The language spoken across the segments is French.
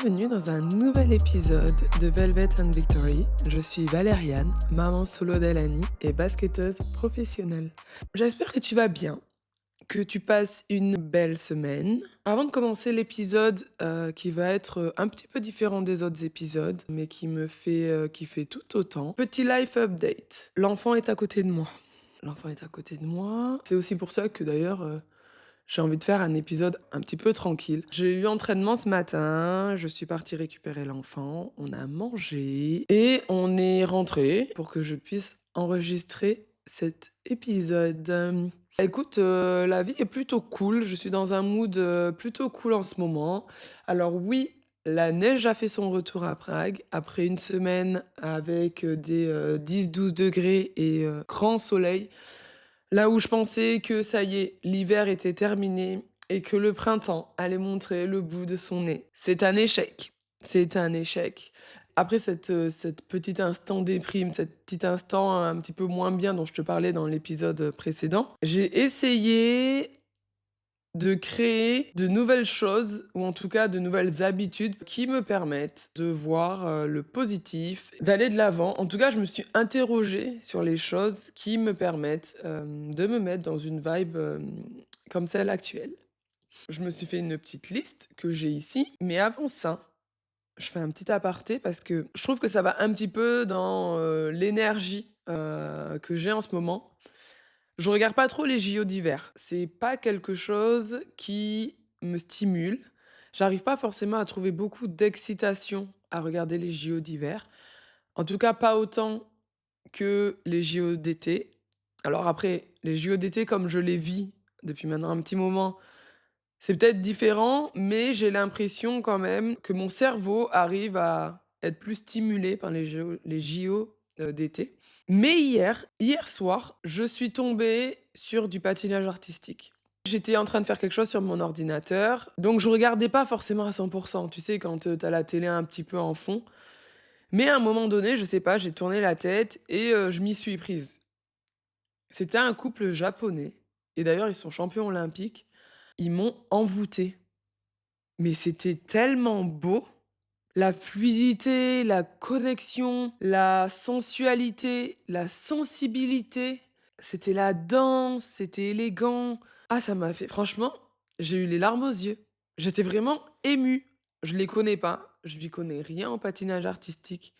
Bienvenue dans un nouvel épisode de Velvet and Victory. Je suis Valériane, maman solo d'Elani et basketteuse professionnelle. J'espère que tu vas bien, que tu passes une belle semaine. Avant de commencer l'épisode qui va être un petit peu différent des autres épisodes, mais qui me fait kiffer tout autant, petit life update. L'enfant est à côté de moi. L'enfant est à côté de moi. C'est aussi pour ça que d'ailleurs j'ai envie de faire un épisode un petit peu tranquille. J'ai eu entraînement ce matin, je suis partie récupérer l'enfant, on a mangé et on est rentré pour que je puisse enregistrer cet épisode. Écoute, la vie est plutôt cool, je suis dans un mood plutôt cool en ce moment. Alors oui, la neige a fait son retour à Prague après une semaine avec des 10-12 degrés et grand soleil. Là où je pensais que ça y est, l'hiver était terminé et que le printemps allait montrer le bout de son nez. C'est un échec. C'est un échec. Après cette petit instant déprime, cet petit instant un petit peu moins bien dont je te parlais dans l'épisode précédent, j'ai essayé de créer de nouvelles choses, ou en tout cas de nouvelles habitudes qui me permettent de voir le positif, d'aller de l'avant. En tout cas, je me suis interrogée sur les choses qui me permettent de me mettre dans une vibe comme celle actuelle. Je me suis fait une petite liste que j'ai ici, mais avant ça, je fais un petit aparté parce que je trouve que ça va un petit peu dans l'énergie que j'ai en ce moment. Je regarde pas trop les JO d'hiver. C'est pas quelque chose qui me stimule. J'arrive pas forcément à trouver beaucoup d'excitation à regarder les JO d'hiver. En tout cas, pas autant que les JO d'été. Alors après, les JO d'été, comme je les vis depuis maintenant un petit moment, c'est peut-être différent, mais j'ai l'impression quand même que mon cerveau arrive à être plus stimulé par les JO d'été. Mais hier soir, je suis tombée sur du patinage artistique. J'étais en train de faire quelque chose sur mon ordinateur, donc je regardais pas forcément à 100%, tu sais, quand t'as la télé un petit peu en fond. Mais à un moment donné, je sais pas, j'ai tourné la tête et je m'y suis prise. C'était un couple japonais, et d'ailleurs ils sont champions olympiques. Ils m'ont envoûtée. Mais c'était tellement beau. La fluidité, la connexion, la sensualité, la sensibilité. C'était la danse, c'était élégant. Ah, ça m'a fait franchement, j'ai eu les larmes aux yeux. J'étais vraiment émue. Je les connais pas, je lui connais rien au patinage artistique,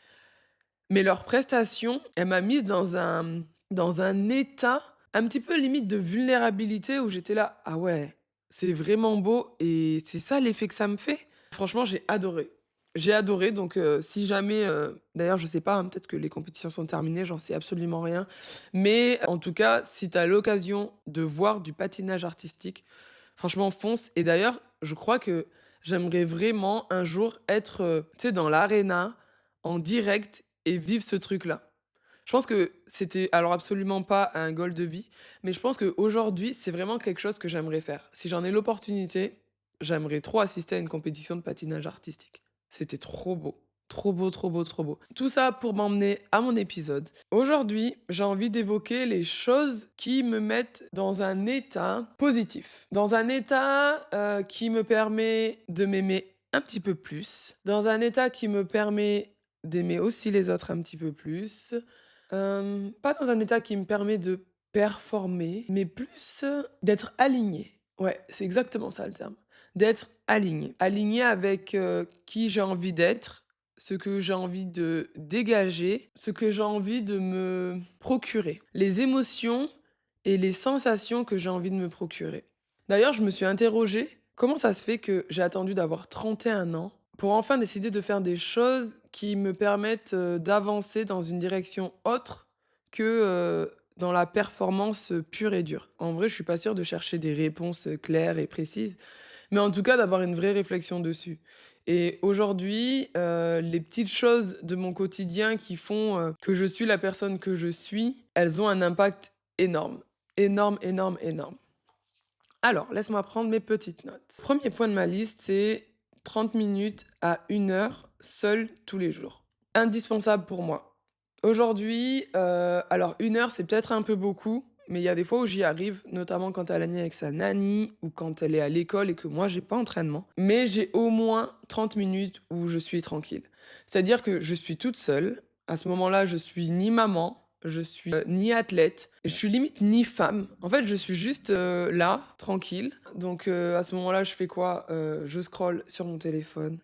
mais leur prestation, elle m'a mise dans un état un petit peu limite de vulnérabilité où j'étais là: «Ah ouais, c'est vraiment beau et c'est ça l'effet que ça me fait». Franchement, j'ai adoré. J'ai adoré donc si jamais, d'ailleurs je sais pas, hein, peut-être que les compétitions sont terminées, j'en sais absolument rien. Mais en tout cas, si tu as l'occasion de voir du patinage artistique, franchement fonce. Et d'ailleurs, je crois que j'aimerais vraiment un jour être, tu sais, dans l'arena, en direct et vivre ce truc-là. Je pense que c'était alors absolument pas un goal de vie, mais je pense qu'aujourd'hui, c'est vraiment quelque chose que j'aimerais faire. Si j'en ai l'opportunité, j'aimerais trop assister à une compétition de patinage artistique. C'était trop beau. Trop beau, trop beau, trop beau. Tout ça pour m'emmener à mon épisode. Aujourd'hui, j'ai envie d'évoquer les choses qui me mettent dans un état positif. Dans un état qui me permet de m'aimer un petit peu plus. Dans un état qui me permet d'aimer aussi les autres un petit peu plus. Pas dans un état qui me permet de performer, mais plus, d'être aligné. Ouais, c'est exactement ça le terme. D'être aligné. Aligné avec, qui j'ai envie d'être, ce que j'ai envie de dégager, ce que j'ai envie de me procurer. Les émotions et les sensations que j'ai envie de me procurer. D'ailleurs, je me suis interrogée, comment ça se fait que j'ai attendu d'avoir 31 ans pour enfin décider de faire des choses qui me permettent, d'avancer dans une direction autre que, dans la performance, pure et dure. En vrai, je suis pas sûre de chercher des réponses, claires et précises, mais en tout cas d'avoir une vraie réflexion dessus. Et aujourd'hui, les petites choses de mon quotidien qui font, que je suis la personne que je suis, elles ont un impact énorme. Énorme, énorme, énorme. Alors, laisse-moi prendre mes petites notes. Premier point de ma liste, c'est 30 minutes à 1 heure seule tous les jours. Indispensable pour moi. Aujourd'hui, alors 1 heure, c'est peut-être un peu beaucoup, mais il y a des fois où j'y arrive, notamment quand elle est avec sa nanny ou quand elle est à l'école et que moi j'ai pas entraînement. Mais j'ai au moins 30 minutes où je suis tranquille. C'est-à-dire que je suis toute seule. À ce moment-là, je suis ni maman, je suis ni athlète, je suis limite ni femme. En fait, je suis juste là, tranquille. Donc à ce moment-là, je fais quoi? Je scrolle sur mon téléphone.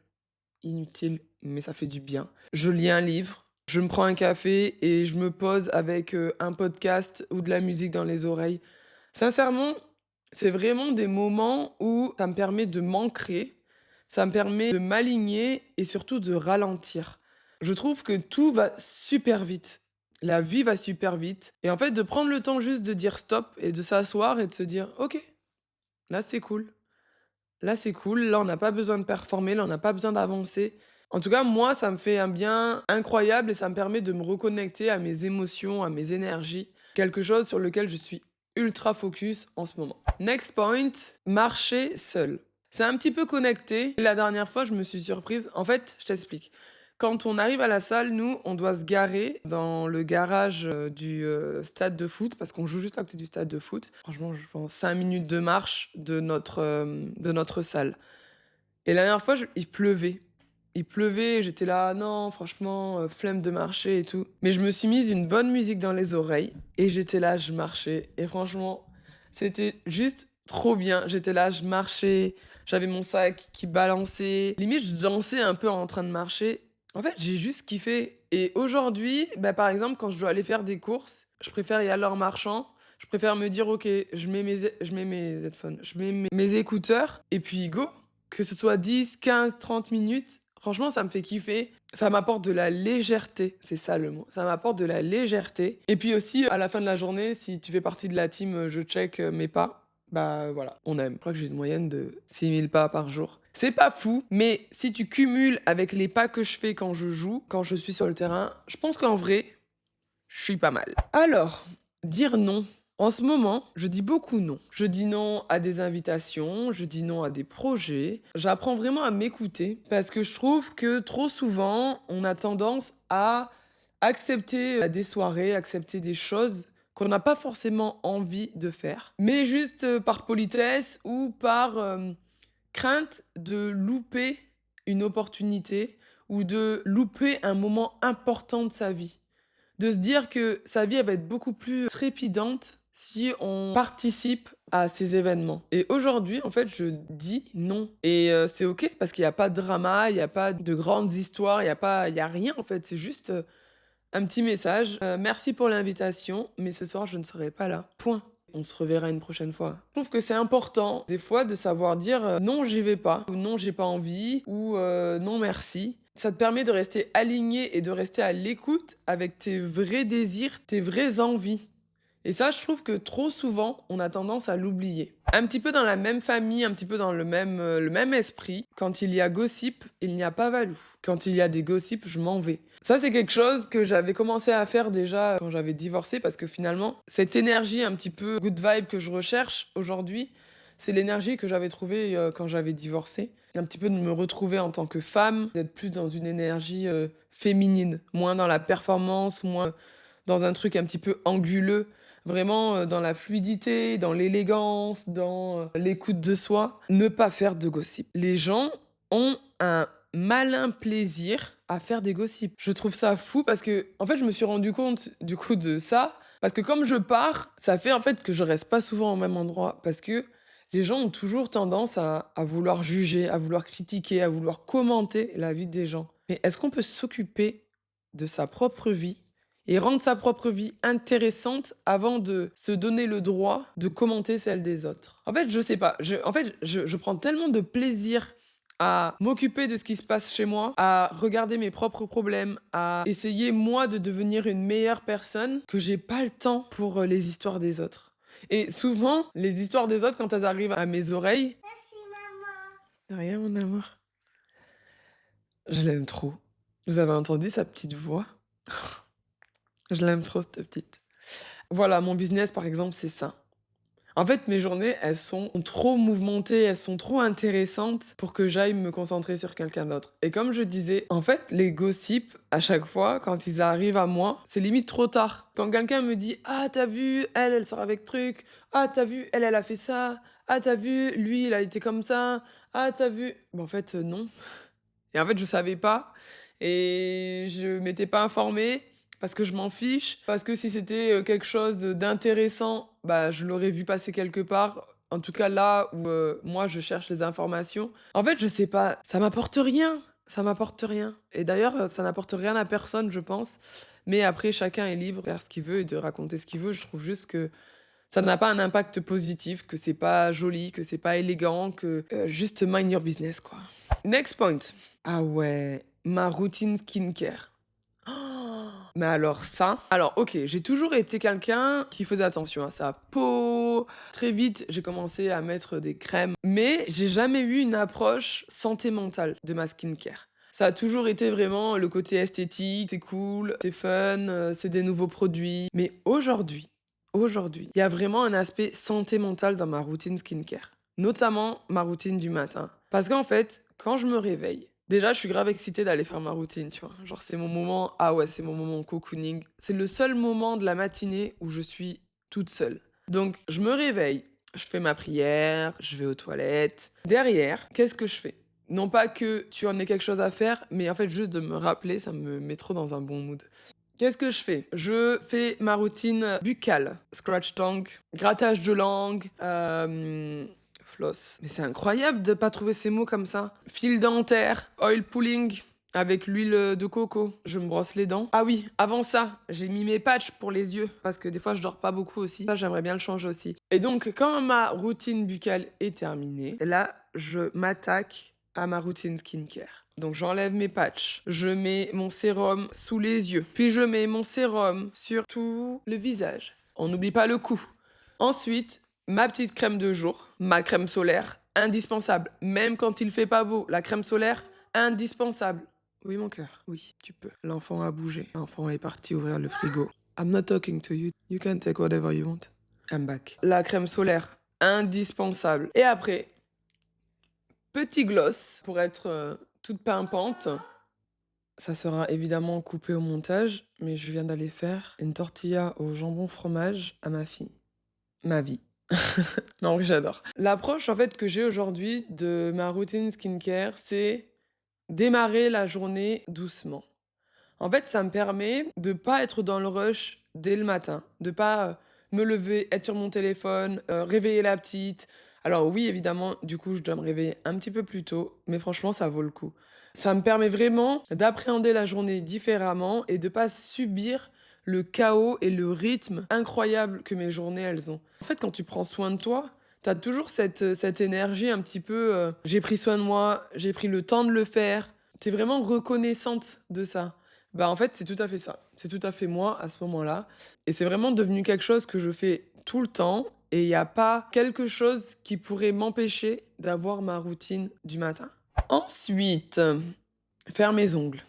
Inutile, mais ça fait du bien. Je lis un livre, je me prends un café et je me pose avec un podcast ou de la musique dans les oreilles. Sincèrement, c'est vraiment des moments où ça me permet de m'ancrer, ça me permet de m'aligner et surtout de ralentir. Je trouve que tout va super vite. La vie va super vite. Et en fait, de prendre le temps juste de dire stop et de s'asseoir et de se dire, ok, là c'est cool. Là, c'est cool. Là, on n'a pas besoin de performer. Là, on n'a pas besoin d'avancer. En tout cas, moi, ça me fait un bien incroyable et ça me permet de me reconnecter à mes émotions, à mes énergies. Quelque chose sur lequel je suis ultra focus en ce moment. Next point, marcher seul. C'est un petit peu connecté. La dernière fois, je me suis surprise. En fait, je t'explique. Quand on arrive à la salle, nous, on doit se garer dans le garage du stade de foot, parce qu'on joue juste à côté du stade de foot. Franchement, je pense 5 minutes de marche de notre salle. Et la dernière fois, il pleuvait. Il pleuvait, j'étais là, non, franchement, flemme de marcher et tout. Mais je me suis mise une bonne musique dans les oreilles et j'étais là, je marchais. Et franchement, c'était juste trop bien. J'étais là, je marchais, j'avais mon sac qui balançait. Limite, je dansais un peu en train de marcher. En fait, j'ai juste kiffé. Et aujourd'hui, bah, par exemple, quand je dois aller faire des courses, je préfère y aller en marchant. Je préfère me dire, ok, je mets mes headphones, je mets mes écouteurs et puis go. Que ce soit 10, 15, 30 minutes, franchement, ça me fait kiffer. Ça m'apporte de la légèreté, c'est ça le mot. Ça m'apporte de la légèreté. Et puis aussi, à la fin de la journée, si tu fais partie de la team je check mes pas, bah voilà, on aime. Je crois que j'ai une moyenne de 6000 pas par jour. C'est pas fou, mais si tu cumules avec les pas que je fais quand je joue, quand je suis sur le terrain, je pense qu'en vrai, je suis pas mal. Alors, dire non. En ce moment, je dis beaucoup non. Je dis non à des invitations, je dis non à des projets. J'apprends vraiment à m'écouter parce que je trouve que trop souvent, on a tendance à accepter des soirées, accepter des choses qu'on n'a pas forcément envie de faire, mais juste par politesse ou par crainte de louper une opportunité ou de louper un moment important de sa vie. De se dire que sa vie, elle va être beaucoup plus trépidante si on participe à ces événements. Et aujourd'hui, en fait, je dis non. Et c'est OK parce qu'il y a pas de drama, il y a pas de grandes histoires, il y a rien en fait. C'est juste, un petit message: «Merci pour l'invitation, mais ce soir, je ne serai pas là. Point. On se reverra une prochaine fois». Je trouve que c'est important, des fois, de savoir dire, «Non, j'y vais pas» ou «Non, j'ai pas envie» ou «Non, merci». Ça te permet de rester aligné et de rester à l'écoute avec tes vrais désirs, tes vraies envies. Et ça, je trouve que trop souvent, on a tendance à l'oublier. Un petit peu dans la même famille, un petit peu dans le même esprit, quand il y a gossip, il n'y a pas Valou. Quand il y a des gossips, je m'en vais. Ça, c'est quelque chose que j'avais commencé à faire déjà quand j'avais divorcé, parce que finalement, cette énergie un petit peu good vibe que je recherche aujourd'hui, c'est l'énergie que j'avais trouvée quand j'avais divorcé. Un petit peu de me retrouver en tant que femme, d'être plus dans une énergie féminine, moins dans la performance, moins dans un truc un petit peu anguleux. Vraiment, dans la fluidité, dans l'élégance, dans, l'écoute de soi. Ne pas faire de gossip. Les gens ont un malin plaisir à faire des gossips. Je trouve ça fou parce que, en fait, je me suis rendu compte, du coup, de ça, parce que comme je pars, ça fait, en fait, que je reste pas souvent au même endroit parce que les gens ont toujours tendance à vouloir juger, à vouloir critiquer, à vouloir commenter la vie des gens. Mais est-ce qu'on peut s'occuper de sa propre vie et rendre sa propre vie intéressante avant de se donner le droit de commenter celle des autres? En fait, je sais pas. Je prends tellement de plaisir à m'occuper de ce qui se passe chez moi, à regarder mes propres problèmes, à essayer moi de devenir une meilleure personne, que j'ai pas le temps pour les histoires des autres. Et souvent, les histoires des autres, quand elles arrivent à mes oreilles, de rien, mon amour. Je l'aime trop. Vous avez entendu sa petite voix? Je l'aime trop, cette petite. Voilà, mon business, par exemple, c'est ça. En fait, mes journées, elles sont trop mouvementées, elles sont trop intéressantes pour que j'aille me concentrer sur quelqu'un d'autre. Et comme je disais, en fait, les gossips, à chaque fois, quand ils arrivent à moi, c'est limite trop tard. Quand quelqu'un me dit: «Ah, t'as vu, elle sort avec truc. Ah, t'as vu, elle a fait ça. Ah, t'as vu, lui, il a été comme ça. Ah, t'as vu». Mais en fait, non. Et en fait, je savais pas et je m'étais pas informée parce que je m'en fiche, parce que si c'était, quelque chose d'intéressant, bah, je l'aurais vu passer quelque part. En tout cas là où, moi je cherche les informations. En fait, je sais pas, ça m'apporte rien et d'ailleurs, ça n'apporte rien à personne, je pense. Mais après chacun est libre de faire ce qu'il veut et de raconter ce qu'il veut. Je trouve juste que ça n'a pas un impact positif, que c'est pas joli, que c'est pas élégant, que, juste mind your business, quoi. Next point. Ah ouais, ma routine skincare. Oh, mais alors ça, alors OK, j'ai toujours été quelqu'un qui faisait attention à sa peau. Très vite, j'ai commencé à mettre des crèmes, mais j'ai jamais eu une approche santé mentale de ma skincare. Ça a toujours été vraiment le côté esthétique, c'est cool, c'est fun, c'est des nouveaux produits. Mais aujourd'hui, il y a vraiment un aspect santé mentale dans ma routine skincare, notamment ma routine du matin. Parce qu'en fait, quand je me réveille, déjà, je suis grave excitée d'aller faire ma routine, tu vois. Genre, c'est mon moment, ah ouais, c'est mon moment cocooning. C'est le seul moment de la matinée où je suis toute seule. Donc, je me réveille, je fais ma prière, je vais aux toilettes. Derrière, qu'est-ce que je fais? Non pas que tu en aies quelque chose à faire, mais en fait, juste de me rappeler, ça me met trop dans un bon mood. Qu'est-ce que je fais? Je fais ma routine buccale, scratch tongue, grattage de langue, floss. Mais c'est incroyable de pas trouver ces mots comme ça. Fil dentaire, oil pulling avec l'huile de coco. Je me brosse les dents. Ah oui, avant ça, j'ai mis mes patchs pour les yeux parce que des fois je dors pas beaucoup aussi. Ça, j'aimerais bien le changer aussi. Et donc, quand ma routine buccale est terminée, là, je m'attaque à ma routine skincare. Donc j'enlève mes patchs, je mets mon sérum sous les yeux, puis je mets mon sérum sur tout le visage. On n'oublie pas le cou. Ensuite, ma petite crème de jour, ma crème solaire, indispensable. Même quand il fait pas beau, la crème solaire, indispensable. Oui, mon cœur, oui, tu peux. L'enfant a bougé. L'enfant est parti ouvrir le frigo. I'm not talking to you. You can take whatever you want. I'm back. La crème solaire, indispensable. Et après, petit gloss pour être toute pimpante. Ça sera évidemment coupé au montage, mais je viens d'aller faire une tortilla au jambon fromage à ma fille. Ma vie. Non, en vrai, j'adore. L'approche en fait que j'ai aujourd'hui de ma routine skincare, c'est démarrer la journée doucement. En fait, ça me permet de pas être dans le rush dès le matin, de pas, me lever, être sur mon téléphone, réveiller la petite. Alors oui, évidemment, du coup, je dois me réveiller un petit peu plus tôt, mais franchement, ça vaut le coup. Ça me permet vraiment d'appréhender la journée différemment et de pas subir le chaos et le rythme incroyable que mes journées, elles ont. En fait, quand tu prends soin de toi, tu as toujours cette énergie un petit peu, «J'ai pris soin de moi, j'ai pris le temps de le faire». Tu es vraiment reconnaissante de ça. Bah, en fait, c'est tout à fait ça. C'est tout à fait moi à ce moment-là et c'est vraiment devenu quelque chose que je fais tout le temps et il y a pas quelque chose qui pourrait m'empêcher d'avoir ma routine du matin. Ensuite, faire mes ongles.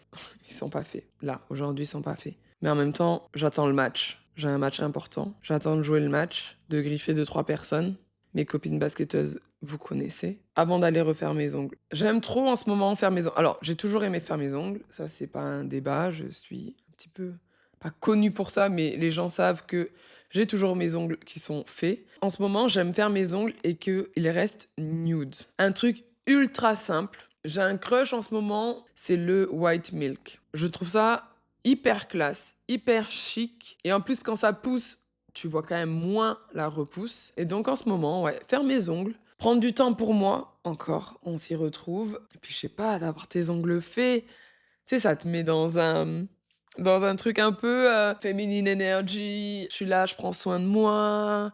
Ils sont pas faits. Là, aujourd'hui, ils sont pas faits. Mais en même temps, j'attends le match. J'ai un match important. J'attends de jouer le match, de griffer 2 3 personnes. Mes copines basketteuses, vous connaissez, avant d'aller refaire mes ongles. J'aime trop en ce moment faire mes ongles. Alors, j'ai toujours aimé faire mes ongles, ça c'est pas un débat, je suis un petit peu pas connue pour ça, mais les gens savent que j'ai toujours mes ongles qui sont faits. En ce moment, j'aime faire mes ongles et qu'ils restent nude. Un truc ultra simple. J'ai un crush en ce moment, c'est le white milk. Je trouve ça hyper classe, hyper chic. Et en plus, quand ça pousse, tu vois quand même moins la repousse. Et donc en ce moment, ouais, faire mes ongles, prendre du temps pour moi, encore, on s'y retrouve. Et puis je sais pas, d'avoir tes ongles faits, tu sais, ça te met dans un truc un peu féminine energy. Je suis là, je prends soin de moi,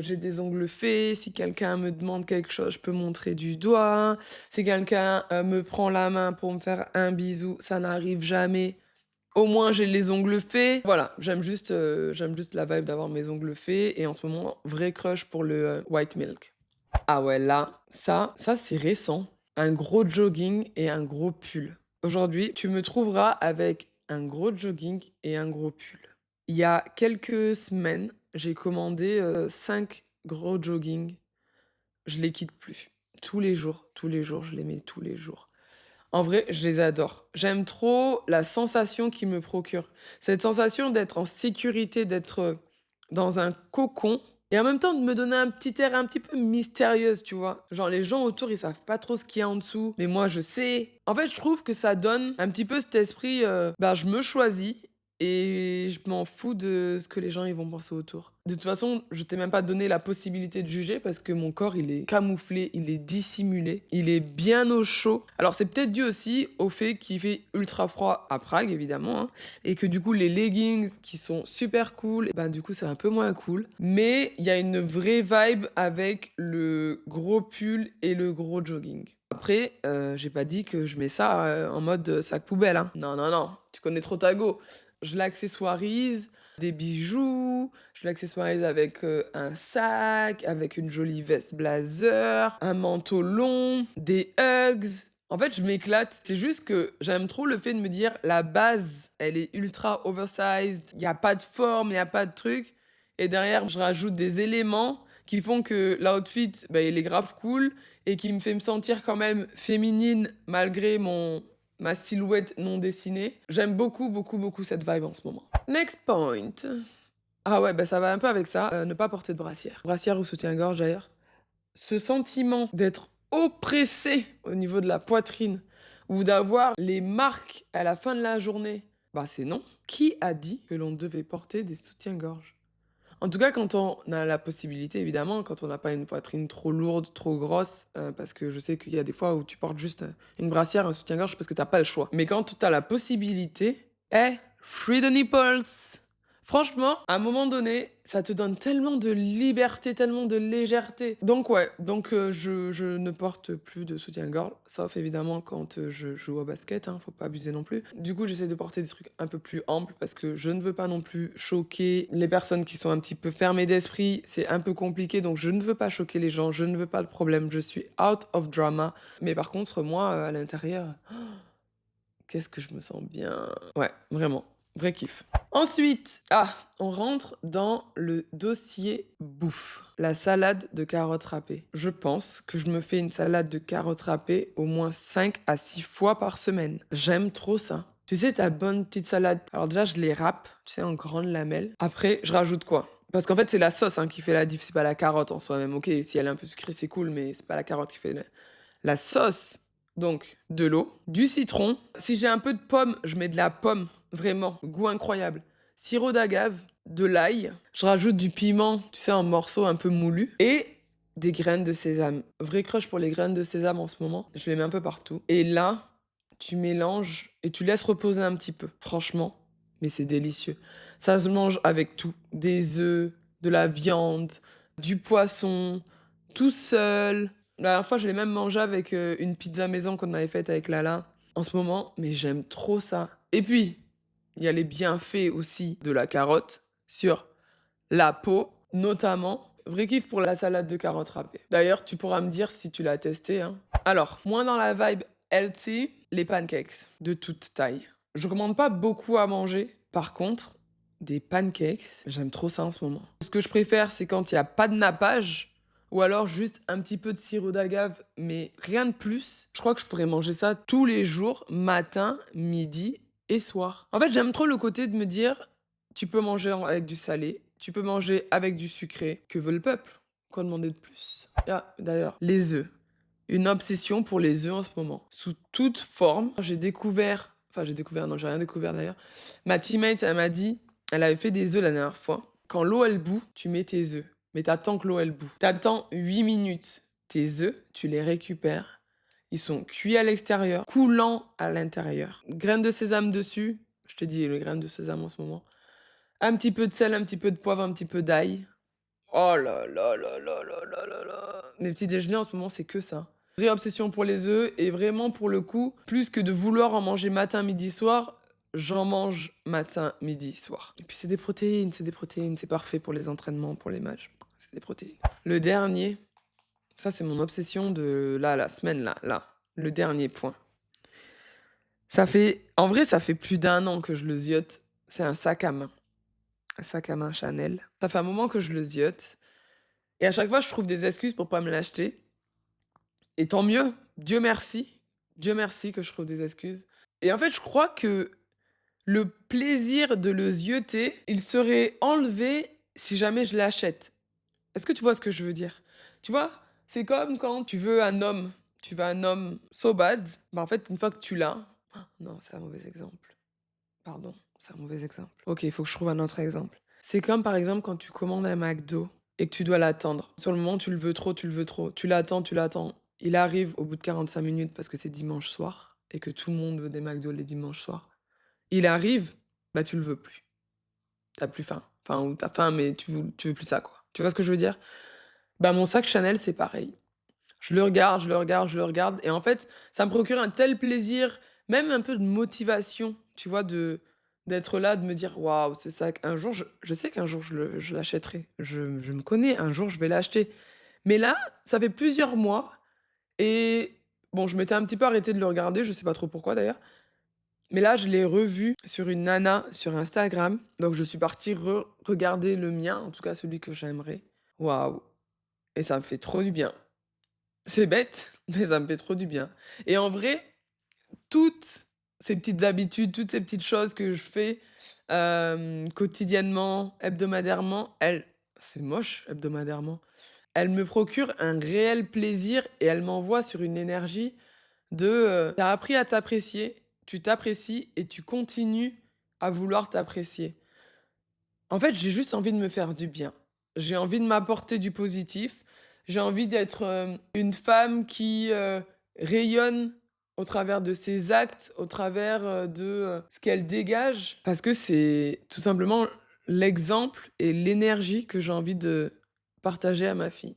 j'ai des ongles faits. Si quelqu'un me demande quelque chose, je peux montrer du doigt. Si quelqu'un me prend la main pour me faire un bisou, ça n'arrive jamais. Au moins, j'ai les ongles faits. Voilà, j'aime juste la vibe d'avoir mes ongles faits et en ce moment, vrai crush pour le, white milk. Ah ouais, là, ça c'est récent. Un gros jogging et un gros pull. Aujourd'hui, tu me trouveras avec un gros jogging et un gros pull. Il y a quelques semaines, j'ai commandé, 5 gros jogging, je les quitte plus. Tous les jours, je les mets tous les jours. En vrai, je les adore. J'aime trop la sensation qu'ils me procurent. Cette sensation d'être en sécurité, d'être, dans un cocon et en même temps de me donner un petit air un petit peu mystérieuse, tu vois? Genre les gens autour, ils savent pas trop ce qu'il y a en dessous, mais moi je sais. En fait, je trouve que ça donne un petit peu cet esprit, bah, je me choisis et je m'en fous de ce que les gens ils vont penser autour. De toute façon, je t'ai même pas donné la possibilité de juger parce que mon corps, il est camouflé, il est dissimulé, il est bien au chaud. Alors c'est peut-être dû aussi au fait qu'il fait ultra froid à Prague, évidemment, hein, et que du coup les leggings qui sont super cool, ben du coup c'est un peu moins cool. Mais il y a une vraie vibe avec le gros pull et le gros jogging. Après, j'ai pas dit que je mets ça en mode sac poubelle, hein. Non, non, non, tu connais trop ta go. Je l'accessoirise, des bijoux, je l'accessoirise avec un sac, avec une jolie veste blazer, un manteau long, des Uggs. En fait, je m'éclate. C'est juste que j'aime trop le fait de me dire la base, elle est ultra oversized. Il n'y a pas de forme, il n'y a pas de truc. Et derrière, je rajoute des éléments qui font que l'outfit, bah, il est grave cool et qui me fait me sentir quand même féminine malgré ma silhouette non dessinée. J'aime beaucoup, beaucoup, beaucoup cette vibe en ce moment. Next point. Ah ouais, bah ça va un peu avec ça, ne pas porter de brassière. Brassière ou soutien-gorge d'ailleurs. Ce sentiment d'être oppressé au niveau de la poitrine ou d'avoir les marques à la fin de la journée, bah c'est non. Qui a dit que l'on devait porter des soutiens-gorge? En tout cas, quand on a la possibilité, évidemment, quand on n'a pas une poitrine trop lourde, trop grosse, parce que je sais qu'il y a des fois où tu portes juste une brassière, un soutien-gorge parce que t'as pas le choix. Mais quand tu as la possibilité, free the nipples! Franchement, à un moment donné, ça te donne tellement de liberté, tellement de légèreté. Donc ouais, je ne porte plus de soutien-gorge, sauf évidemment quand je joue au basket, hein, faut pas abuser non plus. Du coup, j'essaie de porter des trucs un peu plus amples parce que je ne veux pas non plus choquer les personnes qui sont un petit peu fermées d'esprit. C'est un peu compliqué, donc je ne veux pas choquer les gens, je ne veux pas de problème, je suis out of drama. Mais par contre, moi, à l'intérieur, qu'est-ce que je me sens bien. Ouais, vraiment. Vrai kiff. Ensuite, on rentre dans le dossier bouffe. La salade de carottes râpées. Je pense que je me fais une salade de carottes râpées au moins 5 à 6 fois par semaine. J'aime trop ça. Tu sais, ta bonne petite salade. Alors déjà, je les râpe, tu sais, en grandes lamelles. Après, je rajoute quoi? Parce qu'en fait, c'est la sauce hein, qui fait la diff, c'est pas la carotte en soi-même. Ok, si elle est un peu sucrée, c'est cool, mais c'est pas la carotte qui fait la sauce. Donc, de l'eau, du citron. Si j'ai un peu de pomme, je mets de la pomme, vraiment, goût incroyable. Sirop d'agave, de l'ail. Je rajoute du piment, tu sais, en morceaux un peu moulus. Et des graines de sésame. Vrai crush pour les graines de sésame en ce moment. Je les mets un peu partout. Et là, tu mélanges et tu laisses reposer un petit peu. Franchement, mais c'est délicieux. Ça se mange avec tout. Des œufs, de la viande, du poisson, tout seul. La dernière fois, je l'ai même mangé avec une pizza maison qu'on avait faite avec Lala. En ce moment, mais j'aime trop ça. Et puis, il y a les bienfaits aussi de la carotte sur la peau, notamment. Vrai kiff pour la salade de carottes râpées. D'ailleurs, tu pourras me dire si tu l'as testé, hein. Alors, moins dans la vibe healthy, les pancakes de toute taille. Je commande pas beaucoup à manger. Par contre, des pancakes, j'aime trop ça en ce moment. Ce que je préfère, c'est quand il n'y a pas de nappage. Ou alors juste un petit peu de sirop d'agave, mais rien de plus. Je crois que je pourrais manger ça tous les jours, matin, midi et soir. En fait, j'aime trop le côté de me dire, tu peux manger avec du salé, tu peux manger avec du sucré. Que veut le peuple? Quoi demander de plus? Ah, d'ailleurs, les œufs. Une obsession pour les œufs en ce moment. Sous toute forme. J'ai découvert, non, j'ai rien découvert d'ailleurs. Ma teammate, elle m'a dit, elle avait fait des œufs la dernière fois. Quand l'eau, elle bout, tu mets tes œufs. Mais t'attends que l'eau, elle bout. T'attends 8 minutes. Tes œufs, tu les récupères. Ils sont cuits à l'extérieur, coulants à l'intérieur. Graines de sésame dessus. Je te dis, les graines de sésame en ce moment. Un petit peu de sel, un petit peu de poivre, un petit peu d'ail. Oh là là là là là là là là. Mes petits déjeuners en ce moment, c'est que ça. Vraie obsession pour les œufs et vraiment pour le coup, plus que de vouloir en manger matin, midi, soir, j'en mange matin, midi, soir. Et puis c'est des protéines, c'est parfait pour les entraînements, pour les matchs. C'est des protéines. Le dernier, ça c'est mon obsession de là, la semaine là. Le dernier point. En vrai, ça fait plus d'1 an que je le ziote. C'est un sac à main. Un sac à main Chanel. Ça fait un moment que je le ziote. Et à chaque fois, je trouve des excuses pour pas me l'acheter et tant mieux, Dieu merci que je trouve des excuses et en fait, je crois que le plaisir de le zioter, il serait enlevé si jamais je l'achète. Est-ce que tu vois ce que je veux dire? Tu vois? C'est comme quand tu veux un homme so bad, bah, en fait, une fois que tu l'as non, c'est un mauvais exemple. Pardon, c'est un mauvais exemple. OK, il faut que je trouve un autre exemple. C'est comme, par exemple, quand tu commandes un McDo et que tu dois l'attendre. Sur le moment, tu le veux trop, tu le veux trop. Tu l'attends, tu l'attends. Il arrive au bout de 45 minutes parce que c'est dimanche soir et que tout le monde veut des McDo les dimanches soirs. Il arrive, bah, tu le veux plus. T'as plus faim. Enfin, ou tu faim, mais tu veux plus ça, quoi. Tu vois ce que je veux dire? Bah, mon sac Chanel, c'est pareil. Je le regarde, je le regarde, je le regarde et en fait, ça me procure un tel plaisir, même un peu de motivation, tu vois? D'être là, de me dire: «Waouh, ce sac, un jour je sais qu'un jour je l'achèterai. Je me connais, un jour je vais l'acheter». Mais là, ça fait plusieurs mois et bon, je m'étais un petit peu arrêtée de le regarder, je sais pas trop pourquoi d'ailleurs. Mais là, je l'ai revu sur une nana sur Instagram, donc je suis partie regarder le mien, en tout cas celui que j'aimerais. Waouh! Et ça me fait trop du bien. C'est bête, mais ça me fait trop du bien. Et en vrai, toutes ces petites habitudes, toutes ces petites choses que je fais, quotidiennement, hebdomadairement, c'est moche hebdomadairement, elles me procurent un réel plaisir et elles m'envoient sur une énergie de, tu appris à t'apprécier, tu t'apprécies et tu continues à vouloir t'apprécier. En fait, j'ai juste envie de me faire du bien. J'ai envie de m'apporter du positif. J'ai envie d'être, une femme qui, rayonne au travers de ses actes, au travers, de, ce qu'elle dégage. Parce que c'est tout simplement l'exemple et l'énergie que j'ai envie de partager à ma fille.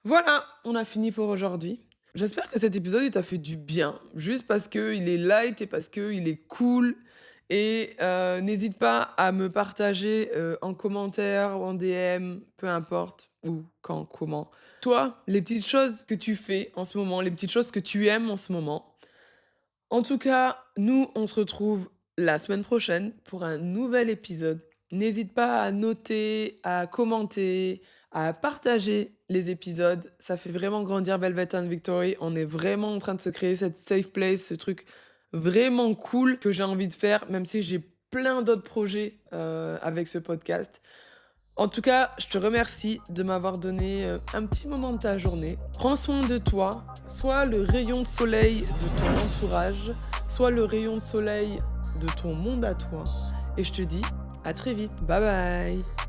Voilà, on a fini pour aujourd'hui. J'espère que cet épisode, il t'a fait du bien, juste parce qu'il est light et parce qu'il est cool et n'hésite pas à me partager, en commentaire ou en DM, peu importe, où, quand, comment. Toi, les petites choses que tu fais en ce moment, les petites choses que tu aimes en ce moment. En tout cas, nous, on se retrouve la semaine prochaine pour un nouvel épisode. N'hésite pas à noter, à commenter, à partager les épisodes. Ça fait vraiment grandir Velvet and Victory. On est vraiment en train de se créer cette safe place, ce truc vraiment cool que j'ai envie de faire, même si j'ai plein d'autres projets avec ce podcast. En tout cas, je te remercie de m'avoir donné un petit moment de ta journée. Prends soin de toi, sois le rayon de soleil de ton entourage, sois le rayon de soleil de ton monde à toi. Et je te dis à très vite. Bye bye.